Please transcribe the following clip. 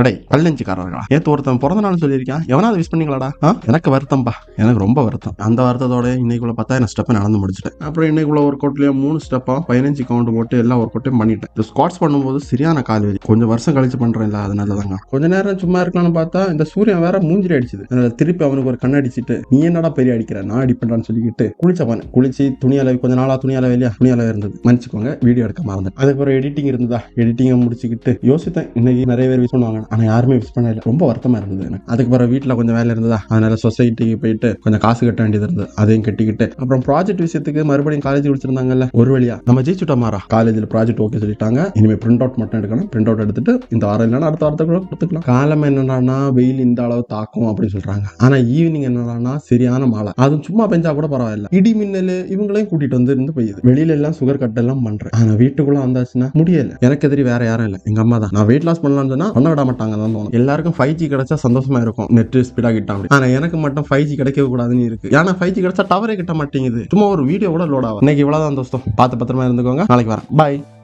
அடே கல்லஞ்சிக்காரர்களா, நேத்து ஒருத்தன் பிறந்த நாள் சொல்லியிருக்கான், எவனாவது விஷ் பண்ணீங்களாடா? எனக்கு வருத்தம்பா, எனக்கு ரொம்ப வருத்தம். அந்த வருத்தத்தோட இன்னைக்குள்ள 10,000 ஸ்டெப் நடந்து முடிச்சிட்டேன். அப்புறம் இன்னைக்குள்ள ஒரு கோட்லயே 3 ஸ்டெப்பா 15 கவுண்ட் போட்டு எல்லா ஒரு கோட்டையும் பண்ணிட்டேன். இந்த ஸ்குவாட்ஸ் பண்ணும்போது சரியான கால் வலி, கொஞ்சம் வருஷம் கழிச்சு பண்றேன் இல்ல, அதனாலதாங்க. கொஞ்ச நேரம் சும்மா இருக்கலாம்னு பார்த்தா இந்த சூரியன் வேற மூஞ்சில அடிச்சுது. அதனால திருப்பி அவனுக்கு ஒரு கண்ணடிச்சிட்டு, நீ என்னடா பெரிய அடிக்கிற, நான் அடிப்பேன்டான்னு சொல்லிக்கிட்டு குளிச்சு துணியால கொஞ்ச நாளா துணியால வெளியா துணியால இருந்தது, மன்னிச்சுக்கோங்க, வீடியோ எடுக்க மறந்தேன். அதுக்கப்புறம் எடிட்டிங் இருந்ததா, எடிட்டிங்கை முடிச்சுக்கிட்டு யோசித்தேன் இன்னைக்கு நிறைய பேர் விஷ் பண்ணுவாங்க, ஆனா யாருமே விஷ் பண்ணல. ரொம்ப வருத்தமா இருந்தது எனக்கு. அதுக்கு பிறகு வீட்டுல கொஞ்சம் வேலை இருந்ததா, அதனால சொசைட்டிக்கு போயிட்டு கொஞ்சம் காசு கட்ட வேண்டியது இருந்தது, அதையும் கட்டிக்கிட்டு அப்புறம் ப்ராஜெக்ட் விஷயத்துக்கு மறுபடியும் காலேஜ் முடிச்சிருந்தாங்கல்ல, ஒரு வழியா நம்ம ஜெயிச்சுட்டோமாரா. காலேஜில் ப்ராஜெக்ட் ஓகே சொல்லிட்டாங்க. இனிமே பிரிண்ட் அவுட் மட்டும் எடுக்கணும். பிரிண்ட் அவுட் எடுத்துட்டு இந்த வாரம் இல்லைன்னா அடுத்த வாரத்துக்குள்ள கொடுத்துக்கலாம். காலம் என்னன்னா வெயில் இந்த அளவு தாக்கும் அப்படின்னு சொல்றாங்க. ஆனா ஈவினிங் என்னன்னா சரியான மழை, அதுவும் சும்மா பெஞ்சா கூட பரவாயில்ல, இடி மின்னல் இவங்களையும் கூட்டிட்டு வந்து இருந்து பெய்யுது. வெளியில எல்லாம் சுகர் கட் எல்லாம் பண்றேன், ஆனா வீட்டுக்குள்ள வந்தாச்சுன்னா முடியல. எனக்கு எதிரி வேற யாரும் இல்லை, எங்க அம்மா தான். நான் வெயிட் லாஸ் பண்ணலாம்னு சொன்னா பண்ண விட மாட்டாங்க தான் தோணும். எல்லாருக்கும் 5G கிடைச்சா சந்தோஷமா இருக்கும், நெட் ஸ்பீடா கிட்டான். ஆனா எனக்கு மட்டும் 5G கிடைக்க கூடாதுன்னு இருக்கு. ஏன்னா 5G கிடைச்சா டவரே கிட்ட மாட்டேங்குது, சும்மா ஒரு வீடியோ கூட லோட் ஆகும். இன்னைக்கு இவ்வளவுதான் தோஸ்தம், பார்த்து பத்திரமா இருந்துக்கோங்க, நாளைக்கு வரேன், பாய்.